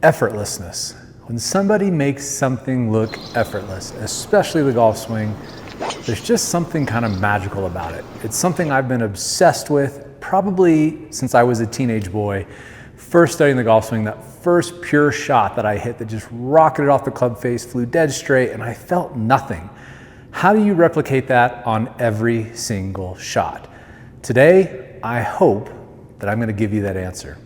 Effortlessness. When somebody makes something look effortless, especially the golf swing, there's just something kind of magical about it. It's something I've been obsessed with probably since I was a teenage boy. First studying the golf swing, that first pure shot that I hit that just rocketed off the club face, flew dead straight, and I felt nothing. How do you replicate that on every single shot? Today, I hope that I'm going to give you that answer.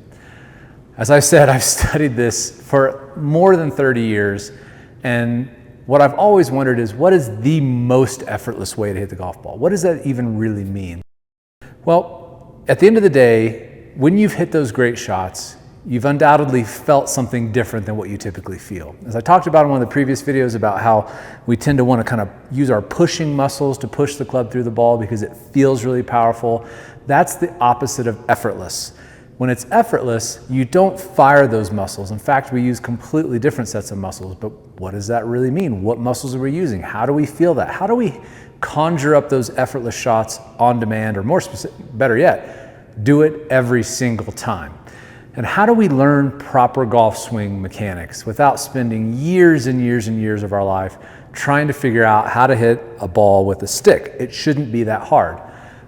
As I said, I've studied this for more than 30 years, and what I've always wondered is, what is the most effortless way to hit the golf ball? What does that even really mean? Well, at the end of the day, when you've hit those great shots, you've undoubtedly felt something different than what you typically feel. As I talked about in one of the previous videos about how we tend to want to kind of use our pushing muscles to push the club through the ball because it feels really powerful, that's the opposite of effortless. When it's effortless, you don't fire those muscles. In fact, we use completely different sets of muscles, but what does that really mean? What muscles are we using? How do we feel that? How do we conjure up those effortless shots on demand, or more specific, better yet, do it every single time? And how do we learn proper golf swing mechanics without spending years and years and years of our life trying to figure out how to hit a ball with a stick? It shouldn't be that hard.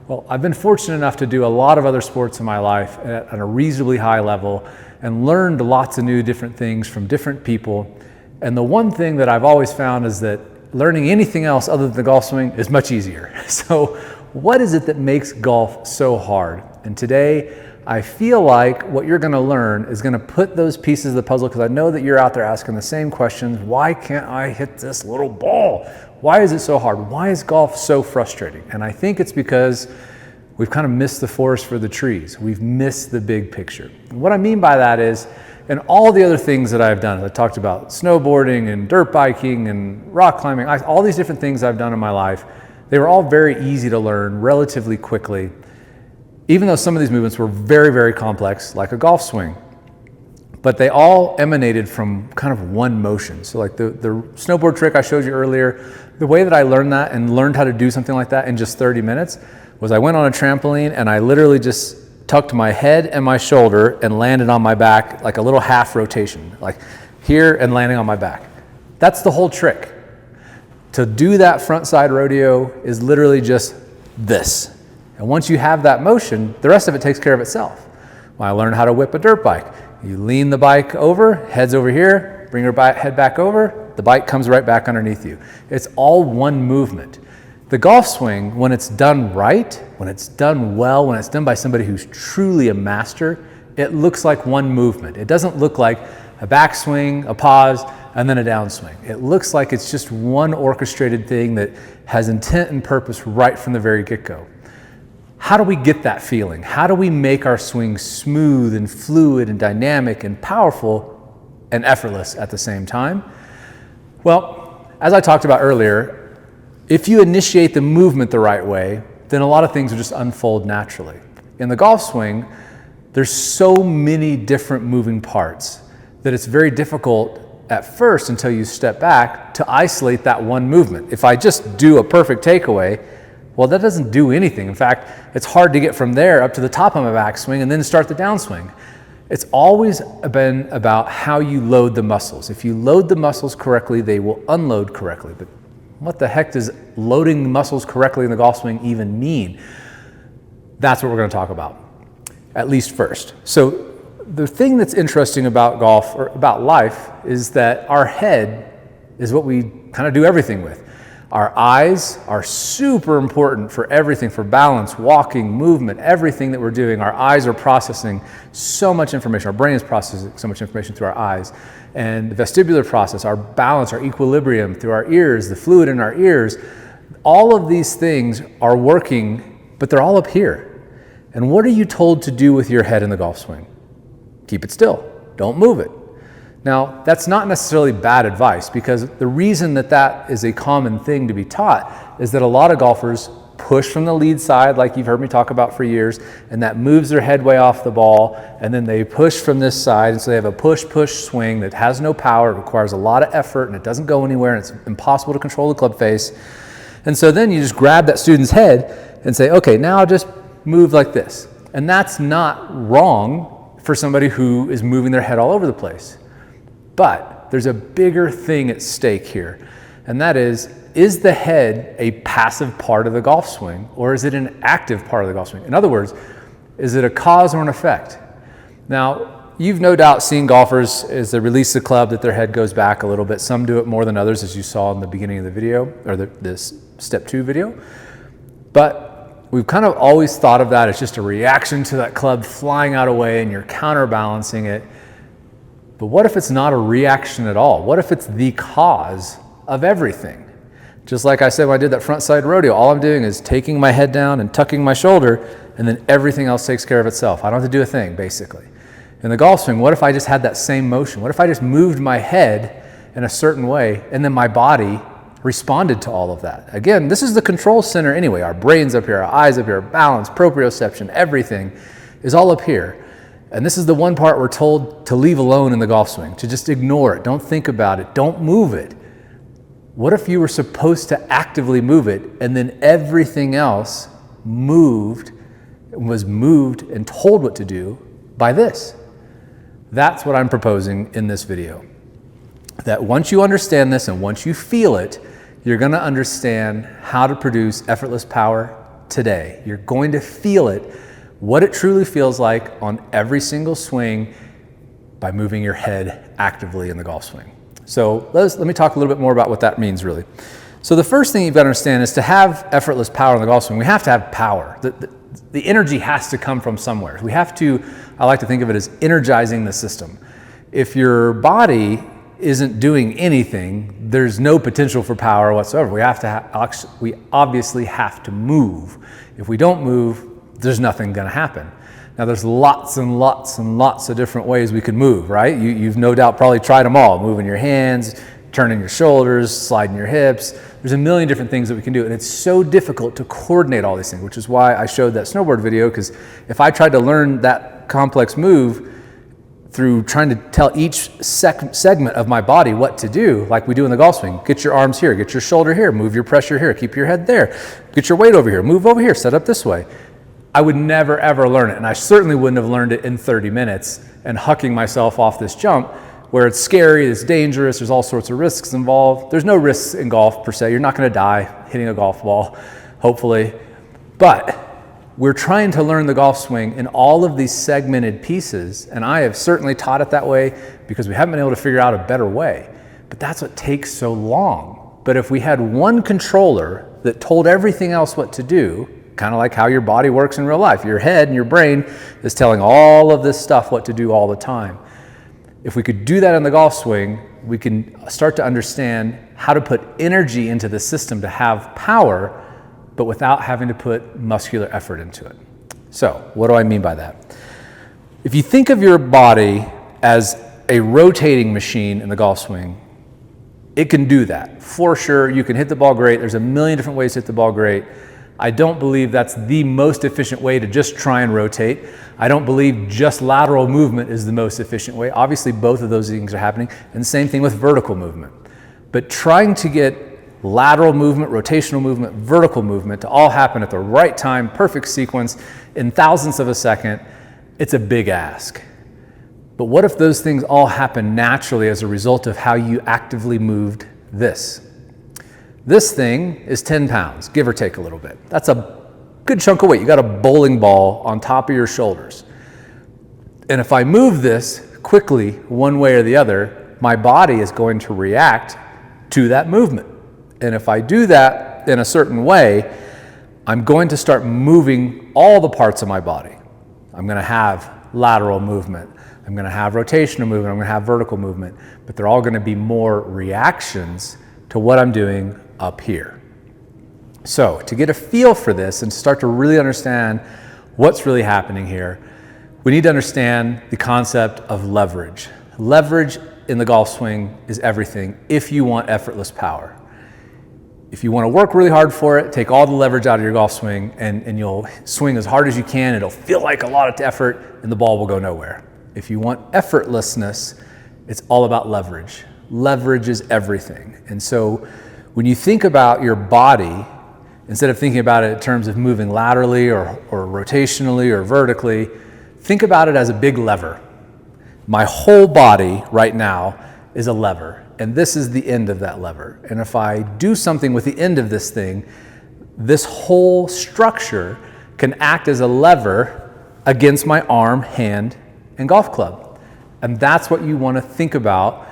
Well, I've been fortunate enough to do a lot of other sports in my life at a reasonably high level and learned lots of new different things from different people. And the one thing that I've always found is that learning anything else other than the golf swing is much easier. So what is it that makes golf so hard? And today, I feel like what you're going to learn is going to put those pieces of the puzzle, because I know that you're out there asking the same questions. Why can't I hit this little ball? Why is it so hard? Why is golf so frustrating? And I think it's because we've kind of missed the forest for the trees. We've missed the big picture. And what I mean by that is, in all the other things that I've done, I talked about snowboarding and dirt biking and rock climbing, all these different things I've done in my life, they were all very easy to learn relatively quickly, even though some of these movements were very, very complex, like a golf swing. But they all emanated from kind of one motion. So like the snowboard trick I showed you earlier, the way that I learned that and learned how to do something like that in just 30 minutes was I went on a trampoline and I literally just tucked my head and my shoulder and landed on my back like a little half rotation, like here and landing on my back. That's the whole trick. To do that front side rodeo is literally just this. And once you have that motion, the rest of it takes care of itself. When I learned how to whip a dirt bike, you lean the bike over, head's over here, bring your head back over, the bike comes right back underneath you. It's all one movement. The golf swing, when it's done right, when it's done well, when it's done by somebody who's truly a master, it looks like one movement. It doesn't look like a backswing, a pause, and then a downswing. It looks like it's just one orchestrated thing that has intent and purpose right from the very get-go. How do we get that feeling? How do we make our swing smooth and fluid and dynamic and powerful and effortless at the same time? Well, as I talked about earlier, if you initiate the movement the right way, then a lot of things will just unfold naturally. In the golf swing, there's so many different moving parts that it's very difficult at first, until you step back, to isolate that one movement. If I just do a perfect takeaway, well, that doesn't do anything. In fact, it's hard to get from there up to the top of my backswing and then start the downswing. It's always been about how you load the muscles. If you load the muscles correctly, they will unload correctly. But what the heck does loading the muscles correctly in the golf swing even mean? That's what we're going to talk about, at least first. So the thing that's interesting about golf, or about life, is that our head is what we kind of do everything with. Our eyes are super important for everything, for balance, walking, movement, everything that we're doing. Our eyes are processing so much information. Our brain is processing so much information through our eyes. And the vestibular process, our balance, our equilibrium through our ears, the fluid in our ears, all of these things are working, but they're all up here. And what are you told to do with your head in the golf swing? Keep it still. Don't move it. Now, that's not necessarily bad advice, because the reason that that is a common thing to be taught is that a lot of golfers push from the lead side, like you've heard me talk about for years, and that moves their head way off the ball, and then they push from this side, and so they have a push-push swing that has no power, it requires a lot of effort, and it doesn't go anywhere, and it's impossible to control the club face. And so then you just grab that student's head and say, okay, now just move like this. And that's not wrong for somebody who is moving their head all over the place. But there's a bigger thing at stake here, and that is the head a passive part of the golf swing, or is it an active part of the golf swing? In other words, is it a cause or an effect? Now, you've no doubt seen golfers as they release the club that their head goes back a little bit. Some do it more than others, as you saw in the beginning of the video, or this step 2 video. But we've kind of always thought of that as just a reaction to that club flying out away and you're counterbalancing it. But what if it's not a reaction at all? What if it's the cause of everything? Just like I said when I did that front side rodeo, all I'm doing is taking my head down and tucking my shoulder, and then everything else takes care of itself. I don't have to do a thing, basically. In the golf swing, what if I just had that same motion? What if I just moved my head in a certain way, and then my body responded to all of that? Again, this is the control center anyway. Our brain's up here, our eyes up here, balance, proprioception, everything is all up here. And this is the one part we're told to leave alone in the golf swing, to just ignore it, don't think about it, don't move it. What if you were supposed to actively move it, and then everything else was moved and told what to do by this? That's what I'm proposing in this video. That once you understand this and once you feel it, you're going to understand how to produce effortless power today. You're going to feel it, what it truly feels like on every single swing by moving your head actively in the golf swing. So let me talk a little bit more about what that means really. So the first thing you've got to understand is to have effortless power in the golf swing, we have to have power. The energy has to come from somewhere. We have to, I like to think of it as energizing the system. If your body isn't doing anything, there's no potential for power whatsoever. We obviously have to move. If we don't move, there's nothing going to happen. Now there's lots and lots and lots of different ways we can move, right? You've no doubt probably tried them all. Moving your hands, turning your shoulders, sliding your hips. There's a million different things that we can do, and it's so difficult to coordinate all these things, which is why I showed that snowboard video, because if I tried to learn that complex move through trying to tell each segment of my body what to do, like we do in the golf swing, get your arms here, get your shoulder here, move your pressure here, keep your head there, get your weight over here, move over here, set up this way. I would never ever learn it, and I certainly wouldn't have learned it in 30 minutes and hucking myself off this jump where it's scary, it's dangerous, there's all sorts of risks involved. There's no risks in golf per se. You're not going to die hitting a golf ball, hopefully. But we're trying to learn the golf swing in all of these segmented pieces, and I have certainly taught it that way because we haven't been able to figure out a better way. But that's what takes so long. But if we had one controller that told everything else what to do, kind of like how your body works in real life, your head and your brain is telling all of this stuff what to do all the time. If we could do that in the golf swing, we can start to understand how to put energy into the system to have power, but without having to put muscular effort into it. So, what do I mean by that? If you think of your body as a rotating machine in the golf swing, it can do that. For sure, you can hit the ball great. There's a million different ways to hit the ball great. I don't believe that's the most efficient way to just try and rotate. I don't believe just lateral movement is the most efficient way. Obviously, both of those things are happening, and the same thing with vertical movement. But trying to get lateral movement, rotational movement, vertical movement to all happen at the right time, perfect sequence, in thousandths of a second, it's a big ask. But what if those things all happen naturally as a result of how you actively moved this? This thing is 10 pounds, give or take a little bit. That's a good chunk of weight. You got a bowling ball on top of your shoulders. And if I move this quickly one way or the other, my body is going to react to that movement. And if I do that in a certain way, I'm going to start moving all the parts of my body. I'm going to have lateral movement. I'm going to have rotational movement. I'm going to have vertical movement. But they're all going to be more reactions to what I'm doing up here. So to get a feel for this and to start to really understand what's really happening here, we need to understand the concept of leverage. Leverage in the golf swing is everything if you want effortless power. If you want to work really hard for it, take all the leverage out of your golf swing and you'll swing as hard as you can. It'll feel like a lot of effort and the ball will go nowhere. If you want effortlessness, it's all about leverage. Leverage is everything. And so when you think about your body, instead of thinking about it in terms of moving laterally or rotationally or vertically, think about it as a big lever. My whole body right now is a lever, and this is the end of that lever. And if I do something with the end of this thing, this whole structure can act as a lever against my arm, hand, and golf club. And that's what you want to think about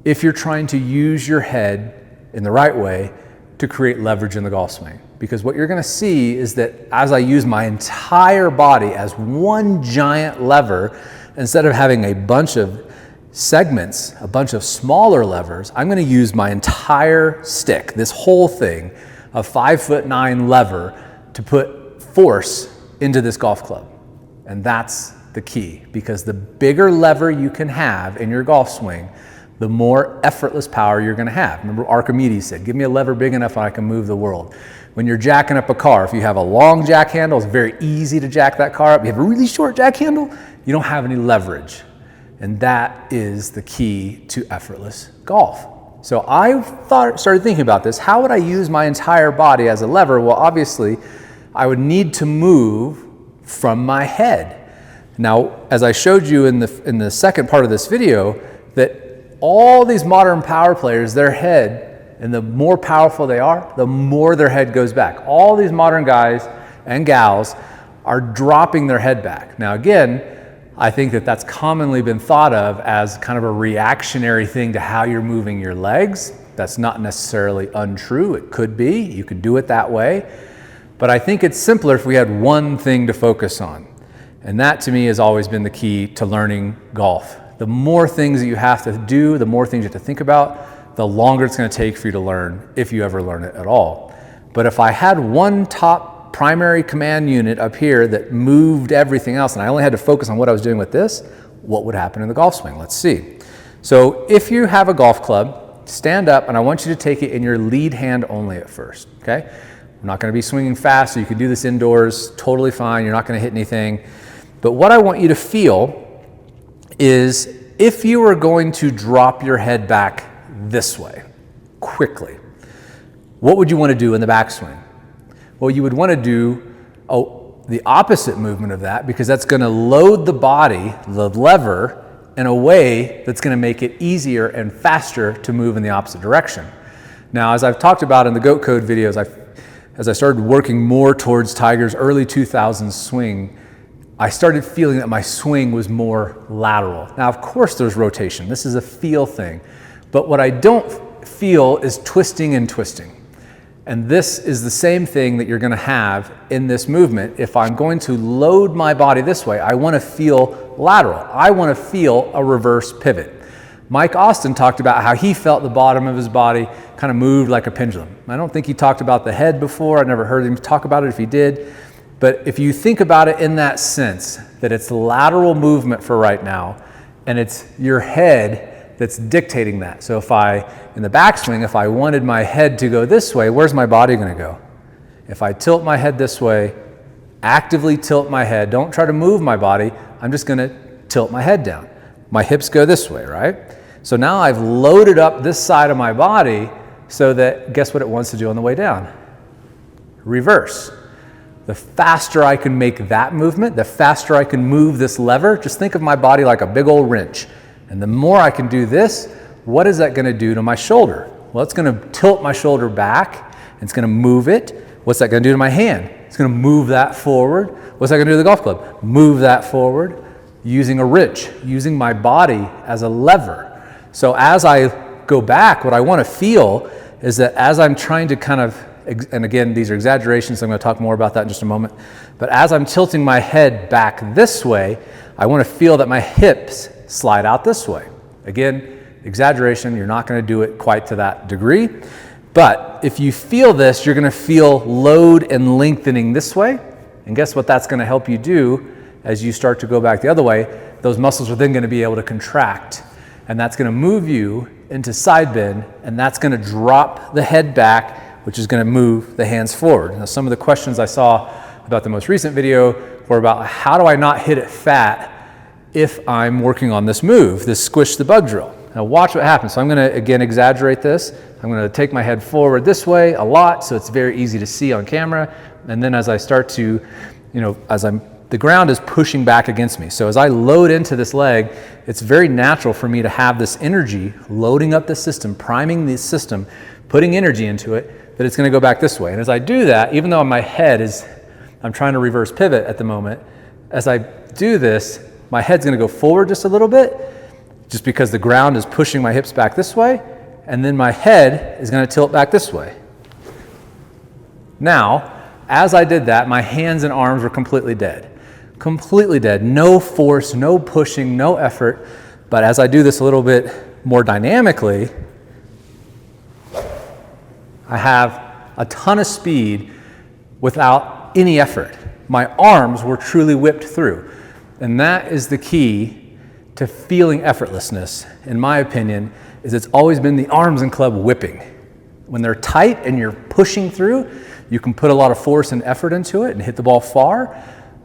if you're trying to use your head in the right way to create leverage in the golf swing. Because what you're going to see is that as I use my entire body as one giant lever, instead of having a bunch of segments, a bunch of smaller levers, I'm going to use my entire stick, this whole thing, a 5'9" lever, to put force into this golf club. And that's the key, because the bigger lever you can have in your golf swing, the more effortless power you're going to have. Remember Archimedes said, give me a lever big enough and I can move the world. When you're jacking up a car, if you have a long jack handle, it's very easy to jack that car up. You have a really short jack handle, you don't have any leverage. And that is the key to effortless golf. So I started thinking about this. How would I use my entire body as a lever? Well, obviously, I would need to move from my head. Now, as I showed you in the second part of this video, that all these modern power players, their head, and the more powerful they are, the more their head goes back. All these modern guys and gals are dropping their head back. Now, again, I think that that's commonly been thought of as kind of a reactionary thing to how you're moving your legs. That's not necessarily untrue. It could be. You could do it that way. But I think it's simpler if we had one thing to focus on. And that, to me, has always been the key to learning golf. The more things that you have to do, the more things you have to think about, the longer it's going to take for you to learn, if you ever learn it at all. But if I had one top primary command unit up here that moved everything else, and I only had to focus on what I was doing with this, what would happen in the golf swing? Let's see. So if you have a golf club, stand up, and I want you to take it in your lead hand only at first, okay? I'm not going to be swinging fast, so you can do this indoors, totally fine. You're not going to hit anything. But what I want you to feel is if you were going to drop your head back this way, quickly, what would you want to do in the backswing? Well, you would want to do the opposite movement of that, because that's going to load the body, the lever, in a way that's going to make it easier and faster to move in the opposite direction. Now, as I've talked about in the Goat Code videos, as I started working more towards Tiger's early 2000s swing, I started feeling that my swing was more lateral. Now, of course, there's rotation. This is a feel thing. But what I don't feel is twisting and twisting. And this is the same thing that you're going to have in this movement. If I'm going to load my body this way, I want to feel lateral. I want to feel a reverse pivot. Mike Austin talked about how he felt the bottom of his body kind of moved like a pendulum. I don't think he talked about the head before. I never heard him talk about it if he did. But if you think about it in that sense, that it's lateral movement for right now, and it's your head that's dictating that. So if in the backswing, if I wanted my head to go this way, where's my body going to go? If I tilt my head this way, actively tilt my head, don't try to move my body, I'm just going to tilt my head down. My hips go this way, right? So now I've loaded up this side of my body so that, guess what it wants to do on the way down? Reverse. The faster I can make that movement, the faster I can move this lever. Just think of my body like a big old wrench. And the more I can do this, what is that going to do to my shoulder? Well, it's going to tilt my shoulder back. It's going to move it. What's that going to do to my hand? It's going to move that forward. What's that going to do to the golf club? Move that forward using a wrench, using my body as a lever. So as I go back, what I want to feel is that as I'm trying to kind of, and again, these are exaggerations, so I'm going to talk more about that in just a moment, but as I'm tilting my head back this way, I want to feel that my hips slide out this way. Again, exaggeration, you're not going to do it quite to that degree, but if you feel this, you're going to feel load and lengthening this way, and guess what that's going to help you do as you start to go back the other way? Those muscles are then going to be able to contract, and that's going to move you into side bend, and that's going to drop the head back, which is going to move the hands forward. Now, some of the questions I saw about the most recent video were about how do I not hit it fat if I'm working on this move, this squish the bug drill. Now watch what happens. So I'm going to, again, exaggerate this. I'm going to take my head forward this way a lot, so it's very easy to see on camera. And then as I start to, as I'm the ground is pushing back against me. So as I load into this leg, it's very natural for me to have this energy loading up the system, priming the system, putting energy into it, that it's going to go back this way. And as I do that, even though my head is, I'm trying to reverse pivot at the moment, as I do this, my head's going to go forward just a little bit, just because the ground is pushing my hips back this way, and then my head is going to tilt back this way. Now, as I did that, my hands and arms were completely dead. Completely dead. No force, no pushing, no effort. But as I do this a little bit more dynamically, I have a ton of speed without any effort. My arms were truly whipped through. And that is the key to feeling effortlessness, in my opinion, is it's always been the arms and club whipping. When they're tight and you're pushing through, you can put a lot of force and effort into it and hit the ball far,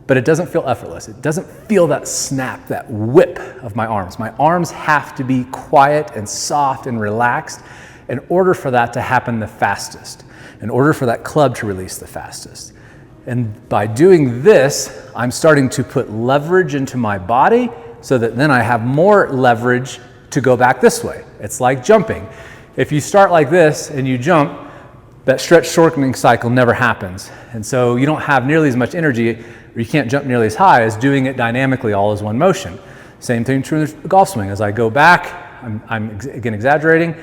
but it doesn't feel effortless. It doesn't feel that snap, that whip of my arms. My arms have to be quiet and soft and relaxed in order for that to happen the fastest, in order for that club to release the fastest. And by doing this, I'm starting to put leverage into my body so that then I have more leverage to go back this way. It's like jumping. If you start like this and you jump, that stretch shortening cycle never happens. And so you don't have nearly as much energy, or you can't jump nearly as high as doing it dynamically all as one motion. Same thing true in the golf swing. As I go back, I'm again exaggerating,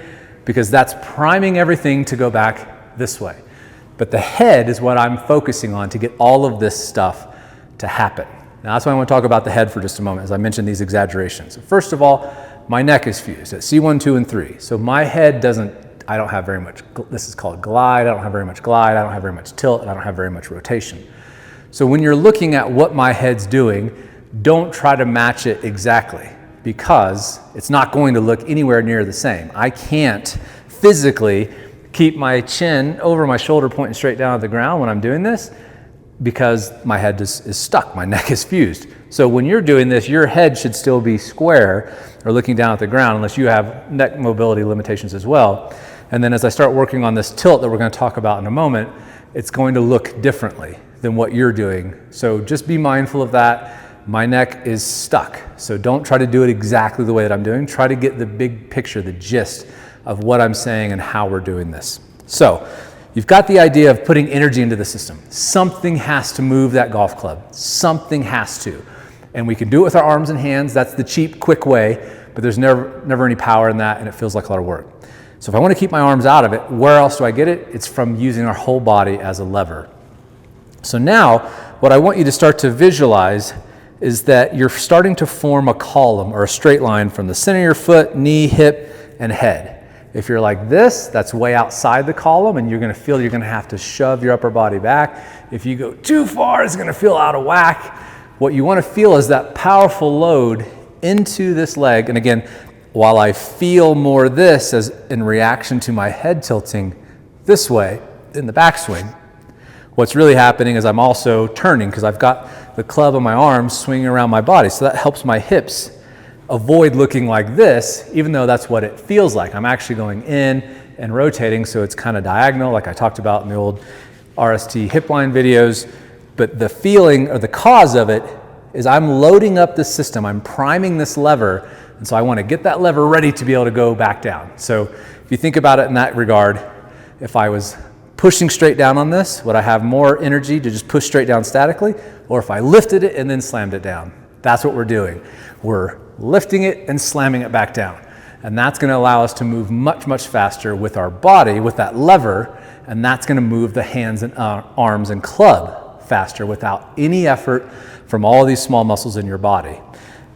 because that's priming everything to go back this way. But the head is what I'm focusing on to get all of this stuff to happen. Now that's why I want to talk about the head for just a moment, as I mentioned these exaggerations. First of all, my neck is fused at C1, 2, and 3. So my head I don't have very much, this is called glide, I don't have very much glide, I don't have very much tilt, and I don't have very much rotation. So when you're looking at what my head's doing, don't try to match it exactly, because it's not going to look anywhere near the same. I can't physically keep my chin over my shoulder pointing straight down at the ground when I'm doing this, because my head is stuck, my neck is fused. So when you're doing this, your head should still be square or looking down at the ground, unless you have neck mobility limitations as well. And then as I start working on this tilt that we're going to talk about in a moment, it's going to look differently than what you're doing. So just be mindful of that. My neck is stuck, so don't try to do it exactly the way that I'm doing. Try to get the big picture, the gist of what I'm saying and how we're doing this. So you've got the idea of putting energy into the system. Something has to move that golf club. Something has to. And we can do it with our arms and hands. That's the cheap, quick way, but there's never any power in that, and it feels like a lot of work. So if I want to keep my arms out of it, where else do I get it? It's from using our whole body as a lever. So now, what I want you to start to visualize is that you're starting to form a column or a straight line from the center of your foot, knee, hip, and head. If you're like this, that's way outside the column, and you're going to feel you're going to have to shove your upper body back. If you go too far, it's going to feel out of whack. What you want to feel is that powerful load into this leg. And again, while I feel more this as in reaction to my head tilting this way in the backswing, what's really happening is I'm also turning, because I've got the club of my arms swinging around my body. So that helps my hips avoid looking like this, even though that's what it feels like. I'm actually going in and rotating, so it's kind of diagonal, like I talked about in the old RST hip line videos. But the feeling or the cause of it is I'm loading up the system. I'm priming this lever. And so I want to get that lever ready to be able to go back down. So if you think about it in that regard, if I was pushing straight down on this, would I have more energy to just push straight down statically? Or if I lifted it and then slammed it down? That's what we're doing. We're lifting it and slamming it back down. And that's going to allow us to move much, much faster with our body, with that lever, and that's going to move the hands and arms and club faster without any effort from all these small muscles in your body.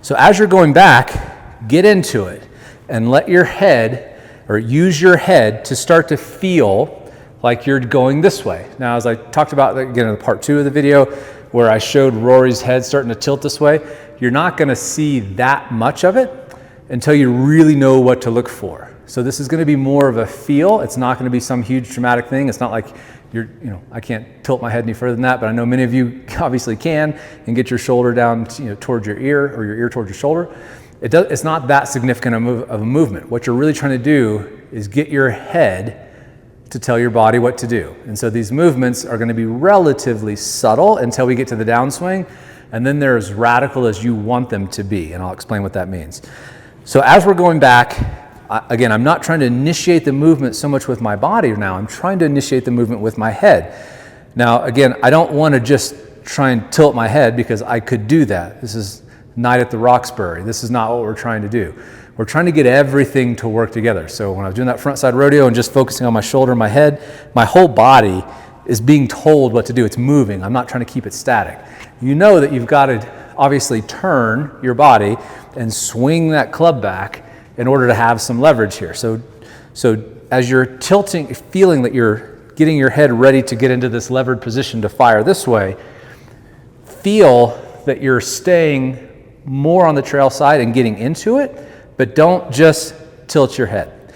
So as you're going back, get into it and let your head, or use your head to start to feel like you're going this way. Now, as I talked about again in part 2 of the video, where I showed Rory's head starting to tilt this way, you're not going to see that much of it until you really know what to look for. So this is going to be more of a feel. It's not going to be some huge dramatic thing. It's not like I can't tilt my head any further than that, but I know many of you obviously can, and get your shoulder down towards your ear, or your ear towards your shoulder. It's not that significant of a movement. What you're really trying to do is get your head to tell your body what to do. And so these movements are going to be relatively subtle until we get to the downswing. and then they're as radical as you want them to be, and I'll explain what that means. So as we're going back, again, I'm not trying to initiate the movement so much with my body now, I'm trying to initiate the movement with my head. Now, again, I don't want to just try and tilt my head because I could do that. This is Night at the Roxbury. This is not what we're trying to do. We're trying to get everything to work together. So when I was doing that front side rodeo and just focusing on my shoulder and my head, my whole body is being told what to do. It's moving. I'm not trying to keep it static. You know that you've got to obviously turn your body and swing that club back in order to have some leverage here. So as you're tilting, feeling that you're getting your head ready to get into this levered position to fire this way, feel that you're staying more on the trail side and getting into it, but don't just tilt your head.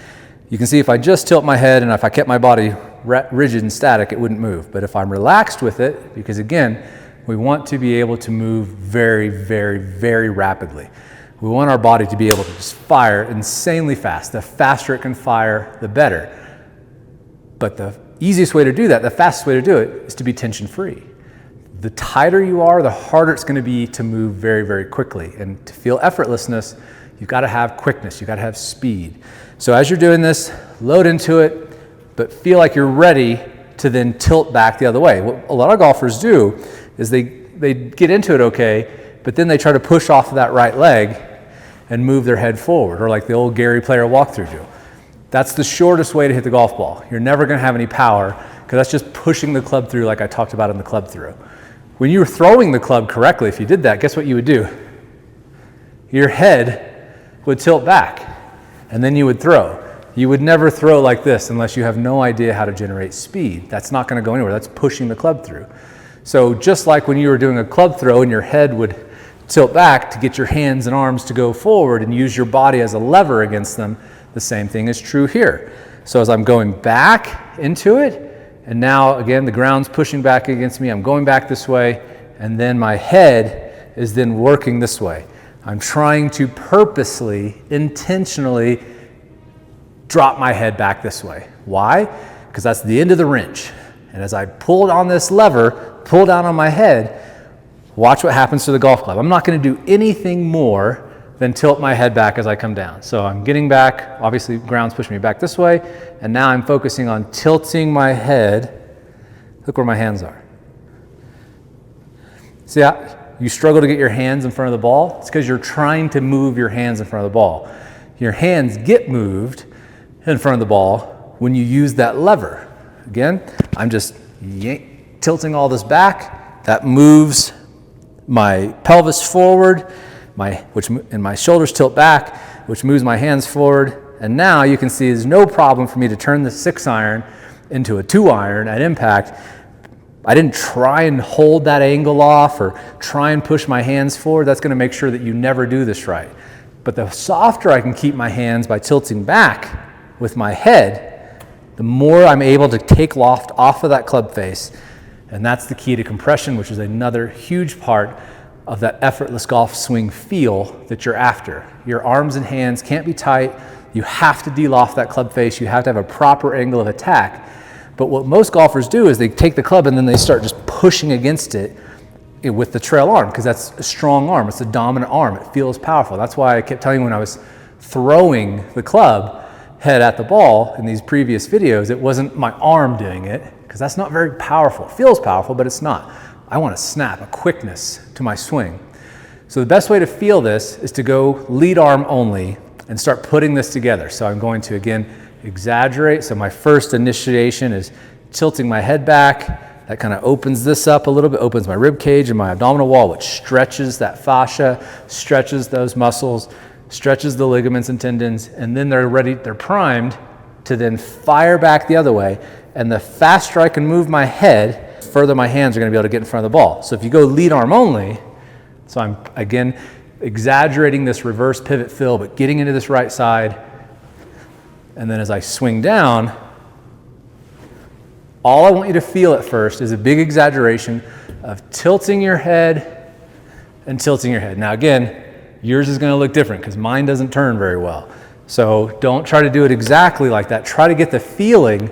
You can see if I just tilt my head and if I kept my body rigid and static, it wouldn't move. But if I'm relaxed with it, because again, we want to be able to move very, very, very rapidly. We want our body to be able to just fire insanely fast. The faster it can fire, the better. But the easiest way to do that, the fastest way to do it, is to be tension-free. The tighter you are, the harder it's going to be to move very, very quickly. And to feel effortlessness, you've got to have quickness, you've got to have speed. So as you're doing this, load into it, but feel like you're ready to then tilt back the other way. What a lot of golfers do is they get into it okay, but then they try to push off of that right leg and move their head forward, or like the old Gary Player walkthrough do. That's the shortest way to hit the golf ball. You're never going to have any power because that's just pushing the club through like I talked about in the club through. When you were throwing the club correctly, if you did that, guess what you would do? Your head would tilt back and then you would throw. You would never throw like this unless you have no idea how to generate speed. That's not going to go anywhere. That's pushing the club through. So just like when you were doing a club throw and your head would tilt back to get your hands and arms to go forward and use your body as a lever against them, the same thing is true here. So as I'm going back into it, and now again the ground's pushing back against me, I'm going back this way, and then my head is then working this way. I'm trying to purposely, intentionally drop my head back this way. Why? Because that's the end of the wrench. And as I pull on this lever, pull down on my head, watch what happens to the golf club. I'm not going to do anything more than tilt my head back as I come down. So I'm getting back, obviously ground's pushing me back this way, and now I'm focusing on tilting my head. Look where my hands are. See how you struggle to get your hands in front of the ball? It's because you're trying to move your hands in front of the ball. Your hands get moved in front of the ball when you use that lever. Again, I'm just tilting all this back. That moves my pelvis forward, and my shoulders tilt back, which moves my hands forward. And now you can see there's no problem for me to turn the 6-iron into a 2-iron at impact. I didn't try and hold that angle off or try and push my hands forward. That's going to make sure that you never do this right. But the softer I can keep my hands by tilting back with my head, the more I'm able to take loft off of that club face. And that's the key to compression, which is another huge part of that effortless golf swing feel that you're after. Your arms and hands can't be tight. You have to de-loft that club face. You have to have a proper angle of attack. But what most golfers do is they take the club and then they start just pushing against it with the trail arm, because that's a strong arm. It's a dominant arm. It feels powerful. That's why I kept telling you when I was throwing the club head at the ball in these previous videos, it wasn't my arm doing it, because that's not very powerful. It feels powerful, but it's not. I want a snap, a quickness to my swing. So the best way to feel this is to go lead arm only and start putting this together. So I'm going to, again, exaggerate. So my first initiation is tilting my head back. That kind of opens this up a little bit, opens my rib cage and my abdominal wall, which stretches that fascia, stretches those muscles, stretches the ligaments and tendons, and then they're ready, they're primed to then fire back the other way. And the faster I can move my head, the further my hands are going to be able to get in front of the ball. So if you go lead arm only, so I'm again exaggerating this reverse pivot fill, but getting into this right side, and then as I swing down, all I want you to feel at first is a big exaggeration of tilting your head and tilting your head. Now again, yours is going to look different because mine doesn't turn very well. So don't try to do it exactly like that. Try to get the feeling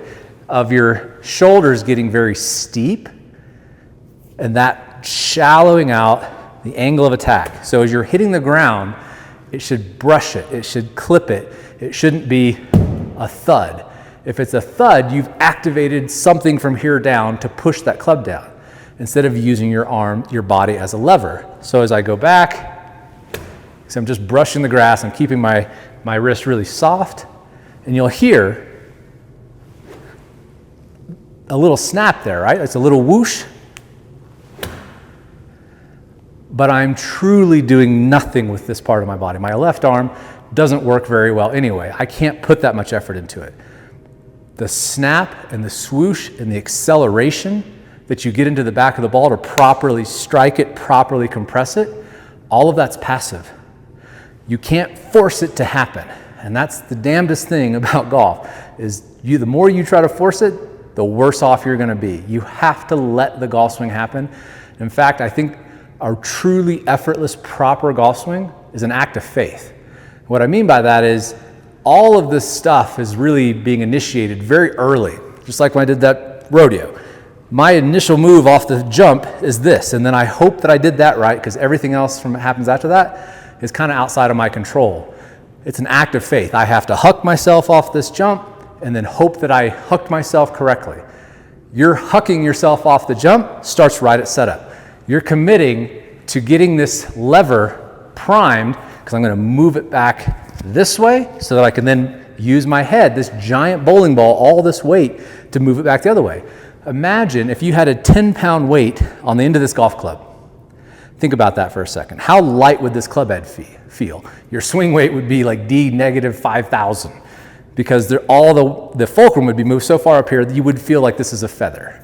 of your shoulders getting very steep and that shallowing out the angle of attack. So as you're hitting the ground, it should brush it, it should clip it. It shouldn't be a thud. If it's a thud, you've activated something from here down to push that club down, instead of using your arm, your body as a lever. So as I go back, so I'm just brushing the grass, I'm keeping my wrist really soft, and you'll hear a little snap there, right? It's a little whoosh. But I'm truly doing nothing with this part of my body. My left arm doesn't work very well anyway. I can't put that much effort into it. The snap and the swoosh and the acceleration that you get into the back of the ball to properly strike it, properly compress it, all of that's passive. You can't force it to happen. And that's the damnedest thing about golf, is the more you try to force it, the worse off you're gonna be. You have to let the golf swing happen. In fact, I think a truly effortless, proper golf swing is an act of faith. What I mean by that is all of this stuff is really being initiated very early, just like when I did that rodeo. My initial move off the jump is this, and then I hope that I did that right, because everything else from happens after that is kind of outside of my control. It's an act of faith. I have to huck myself off this jump and then hope that I hucked myself correctly. You're hucking yourself off the jump starts right at setup. You're committing to getting this lever primed, because I'm going to move it back this way so that I can then use my head, this giant bowling ball, all this weight, to move it back the other way. Imagine if you had a 10-pound weight on the end of this golf club. Think about that for a second. How light would this club head feel? Your swing weight would be like D negative 5,000, because all the fulcrum would be moved so far up here that you would feel like this is a feather.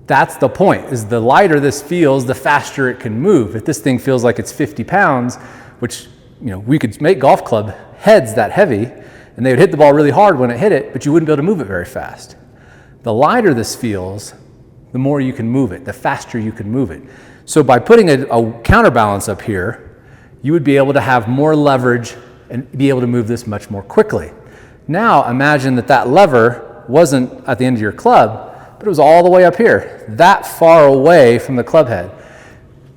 That's the point, is the lighter this feels, the faster it can move. If this thing feels like it's 50 pounds, which, you know, we could make golf club heads that heavy, and they would hit the ball really hard when it hit it, but you wouldn't be able to move it very fast. The lighter this feels, the more you can move it, the faster you can move it. So by putting a counterbalance up here, you would be able to have more leverage and be able to move this much more quickly. Now imagine that lever wasn't at the end of your club, but it was all the way up here, that far away from the club head.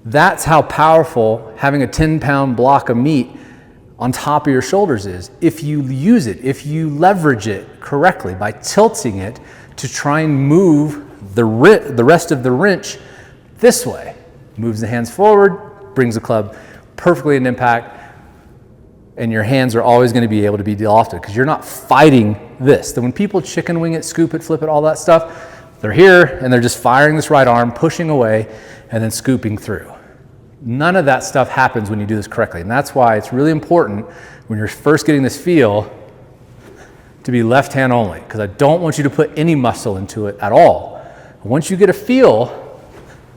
That's how powerful having a 10-pound block of meat on top of your shoulders is. If you use it, if you leverage it correctly by tilting it to try and move the rest of the wrench this way. Moves the hands forward, brings the club perfectly in impact, and your hands are always going to be able to be lofted, because you're not fighting this. Then when people chicken wing it, scoop it, flip it, all that stuff, they're here and they're just firing this right arm, pushing away, and then scooping through. None of that stuff happens when you do this correctly. And that's why it's really important when you're first getting this feel to be left hand only, because I don't want you to put any muscle into it at all. Once you get a feel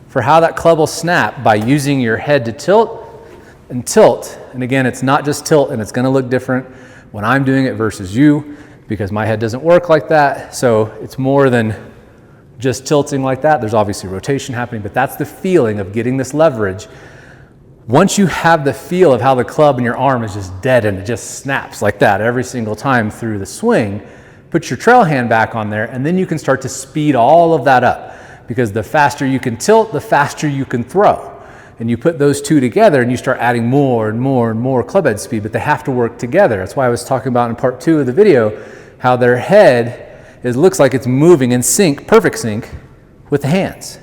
for how that club will snap by using your head to tilt, and again, it's not just tilt, and it's going to look different when I'm doing it versus you, because my head doesn't work like that. So it's more than just tilting like that. There's obviously rotation happening, but that's the feeling of getting this leverage. Once you have the feel of how the club in your arm is just dead and it just snaps like that every single time through the swing, put your trail hand back on there, and then you can start to speed all of that up, because the faster you can tilt, the faster you can throw. And you put those two together and you start adding more and more and more club head speed, but they have to work together. That's why I was talking about in part 2 of the video, how their head looks like it's moving in sync, perfect sync, with the hands.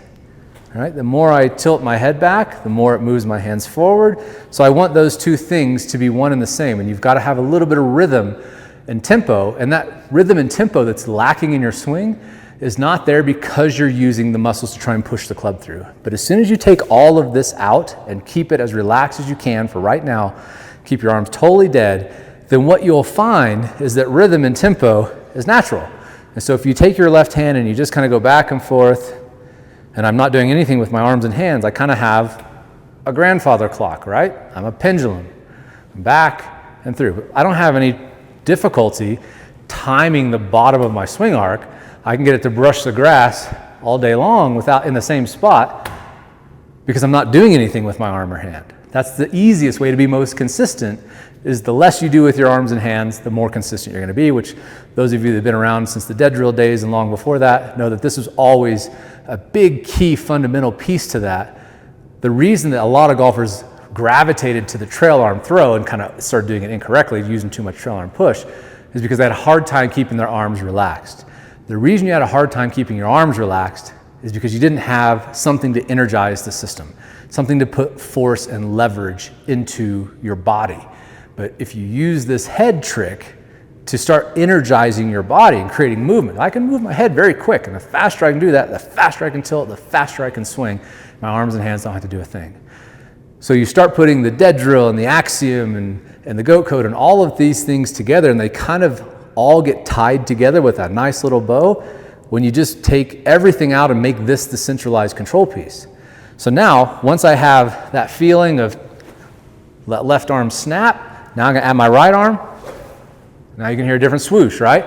All right? The more I tilt my head back, the more it moves my hands forward. So I want those two things to be one and the same, and you've got to have a little bit of rhythm and tempo, and that rhythm and tempo that's lacking in your swing is not there because you're using the muscles to try and push the club through. But as soon as you take all of this out and keep it as relaxed as you can for right now, keep your arms totally dead, then what you'll find is that rhythm and tempo is natural. And so if you take your left hand and you just kind of go back and forth, and I'm not doing anything with my arms and hands, I kind of have a grandfather clock, right? I'm a pendulum, back and through. But I don't have any difficulty timing the bottom of my swing arc. I can get it to brush the grass all day long without in the same spot, because I'm not doing anything with my arm or hand. That's the easiest way to be most consistent, is the less you do with your arms and hands, the more consistent you're going to be, which those of you that have been around since the dead drill days and long before that know that this is always a big key fundamental piece to that. The reason that a lot of golfers gravitated to the trail arm throw and kind of started doing it incorrectly, using too much trail arm push, is because they had a hard time keeping their arms relaxed. The reason you had a hard time keeping your arms relaxed is because you didn't have something to energize the system, something to put force and leverage into your body. But if you use this head trick to start energizing your body and creating movement, I can move my head very quick, and the faster I can do that, the faster I can tilt, the faster I can swing. My arms and hands don't have to do a thing. So you start putting the dead drill and the axiom and the goat code and all of these things together, and they kind of all get tied together with a nice little bow when you just take everything out and make this the centralized control piece. So now, once I have that feeling of that left arm snap, now I'm gonna add my right arm. Now you can hear a different swoosh, right?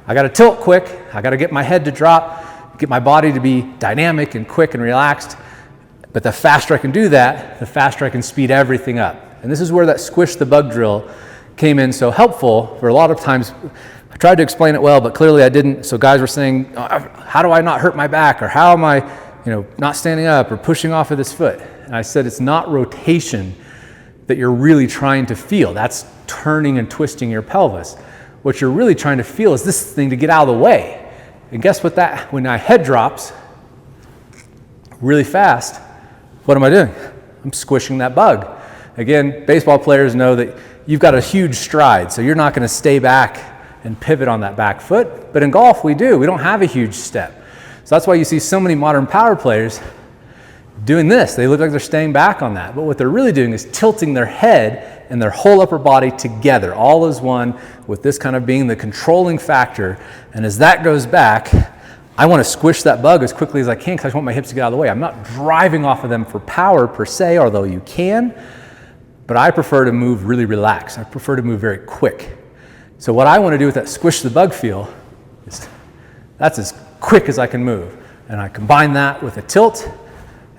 I gotta tilt quick, I gotta get my head to drop, get my body to be dynamic and quick and relaxed. But the faster I can do that, the faster I can speed everything up. And this is where that squish the bug drill came in so helpful. For a lot of times, I tried to explain it well, but clearly I didn't. So guys were saying, how do I not hurt my back? Or how am I, not standing up or pushing off of this foot? And I said, it's not rotation that you're really trying to feel. That's turning and twisting your pelvis. What you're really trying to feel is this thing to get out of the way. And guess what when my head drops really fast, what am I doing? I'm squishing that bug. Again, baseball players know that you've got a huge stride, so you're not gonna stay back and pivot on that back foot. But in golf, we do. We don't have a huge step. So that's why you see so many modern power players doing this. They look like they're staying back on that. But what they're really doing is tilting their head and their whole upper body together, all as one, with this kind of being the controlling factor. And as that goes back, I want to squish that bug as quickly as I can because I just want my hips to get out of the way. I'm not driving off of them for power per se, although you can, but I prefer to move really relaxed. I prefer to move very quick. So what I want to do with that squish the bug feel is that's as quick as I can move. And I combine that with a tilt,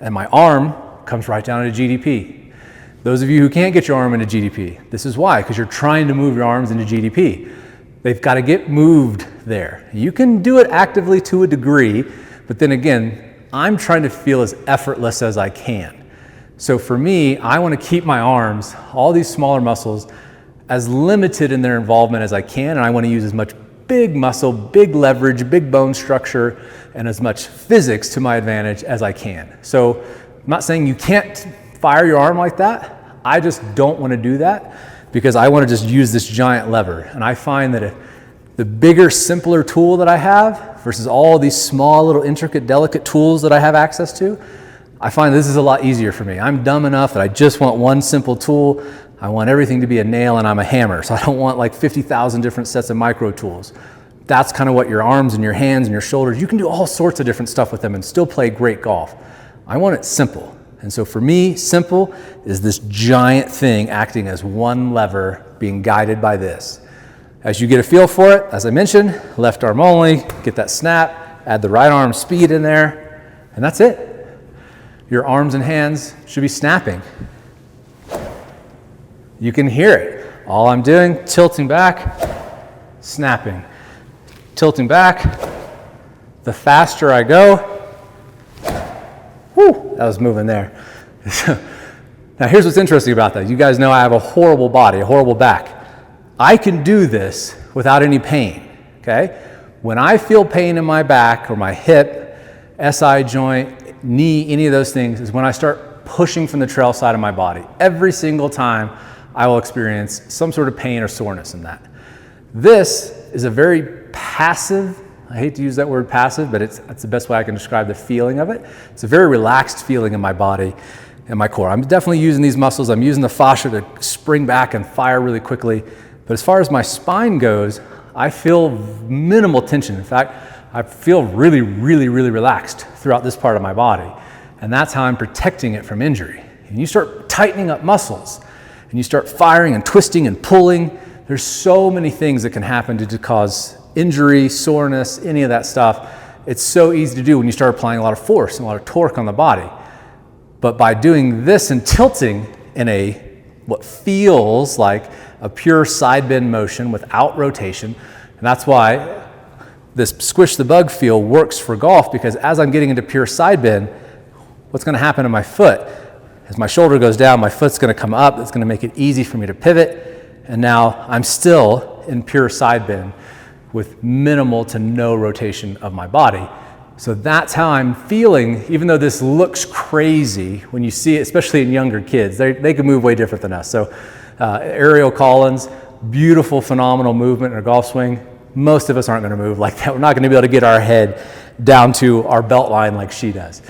and my arm comes right down into GDP. Those of you who can't get your arm into GDP, this is why, because you're trying to move your arms into GDP. They've got to get moved there. You can do it actively to a degree, but then again, I'm trying to feel as effortless as I can. So for me, I want to keep my arms, all these smaller muscles, as limited in their involvement as I can, and I want to use as much big muscle, big leverage, big bone structure, and as much physics to my advantage as I can. So I'm not saying you can't fire your arm like that. I just don't want to do that, because I want to just use this giant lever. And I find that the bigger, simpler tool that I have versus all these small, little, intricate, delicate tools that I have access to, I find this is a lot easier for me. I'm dumb enough that I just want one simple tool. I want everything to be a nail and I'm a hammer. So I don't want like 50,000 different sets of micro tools. That's kind of what your arms and your hands and your shoulders, you can do all sorts of different stuff with them and still play great golf. I want it simple. And so for me, simple is this giant thing acting as one lever, being guided by this. As you get a feel for it, as I mentioned, left arm only, get that snap, add the right arm speed in there, and that's it. Your arms and hands should be snapping. You can hear it. All I'm doing, tilting back, snapping. Tilting back. The faster I go, whew, that was moving there. Now here's what's interesting about that. You guys know I have a horrible body, a horrible back. I can do this without any pain, okay? When I feel pain in my back or my hip, SI joint, knee, any of those things, is when I start pushing from the trail side of my body. Every single time I will experience some sort of pain or soreness in that. This is a very passive, I hate to use that word passive, but it's the best way I can describe the feeling of it. It's a very relaxed feeling in my body and my core. I'm definitely using these muscles. I'm using the fascia to spring back and fire really quickly. But as far as my spine goes, I feel minimal tension. In fact, I feel really, really, really relaxed throughout this part of my body. And that's how I'm protecting it from injury. And you start tightening up muscles and you start firing and twisting and pulling. There's so many things that can happen to cause injury, soreness, any of that stuff. It's so easy to do when you start applying a lot of force and a lot of torque on the body. But by doing this and tilting in what feels like a pure side bend motion without rotation, and that's why this squish the bug feel works for golf, because as I'm getting into pure side bend, what's going to happen to my foot? as my shoulder goes down, my foot's gonna come up. It's gonna make it easy for me to pivot. And now I'm still in pure side bend with minimal to no rotation of my body. So that's how I'm feeling, even though this looks crazy when you see it, especially in younger kids. They can move way different than us. So Ariel Collins, beautiful, phenomenal movement in a golf swing. Most of us aren't gonna move like that. We're not gonna be able to get our head down to our belt line like she does.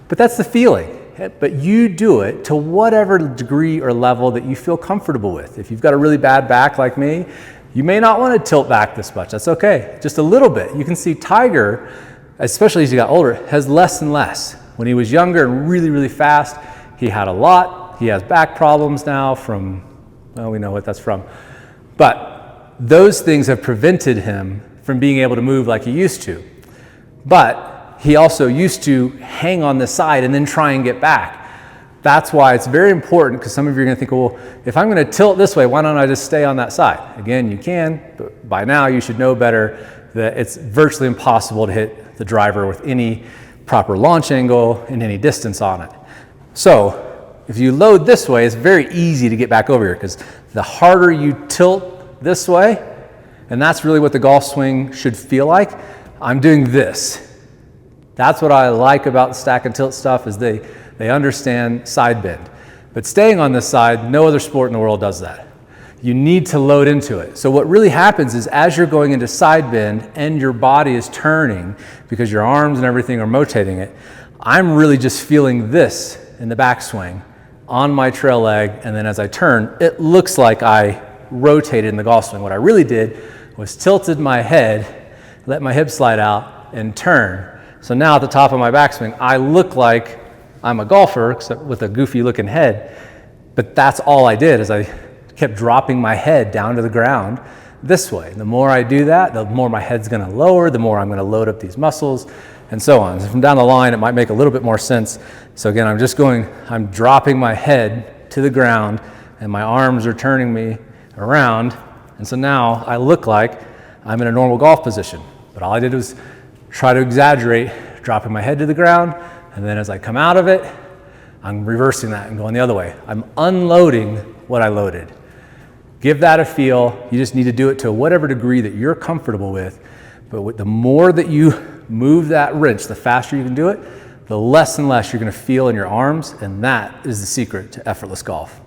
But that's the feeling. But you do it to whatever degree or level that you feel comfortable with. If you've got a really bad back like me, you may not want to tilt back this much. That's okay, just a little bit. You can see Tiger, especially as he got older, has less and less. When he was younger and really, really fast, he had a lot. He has back problems now from, well, we know what that's from. But those things have prevented him from being able to move like he used to. But he also used to hang on the side and then try and get back. That's why it's very important, because some of you are going to think, well, if I'm going to tilt this way, why don't I just stay on that side? Again, you can, but by now you should know better that it's virtually impossible to hit the driver with any proper launch angle and any distance on it. So if you load this way, it's very easy to get back over here, because the harder you tilt this way, and that's really what the golf swing should feel like. I'm doing this. That's what I like about the stack and tilt stuff, is they understand side bend. But staying on this side, no other sport in the world does that. You need to load into it. So what really happens is, as you're going into side bend and your body is turning because your arms and everything are rotating it, I'm really just feeling this in the backswing on my trail leg, and then as I turn, it looks like I rotated in the golf swing. What I really did was tilted my head, let my hips slide out, and turn. So now at the top of my backswing, I look like I'm a golfer, except with a goofy looking head. But that's all I did, is I kept dropping my head down to the ground this way. The more I do that, the more my head's gonna lower, the more I'm gonna load up these muscles, and so on. So from down the line, it might make a little bit more sense. So again, I'm dropping my head to the ground, and my arms are turning me around. And so now I look like I'm in a normal golf position. But all I did was try to exaggerate, dropping my head to the ground, and then as I come out of it, I'm reversing that and going the other way. I'm unloading what I loaded. Give that a feel. You just need to do it to whatever degree that you're comfortable with. But the more that you move that wrench, the faster you can do it, the less and less you're going to feel in your arms, and that is the secret to effortless golf.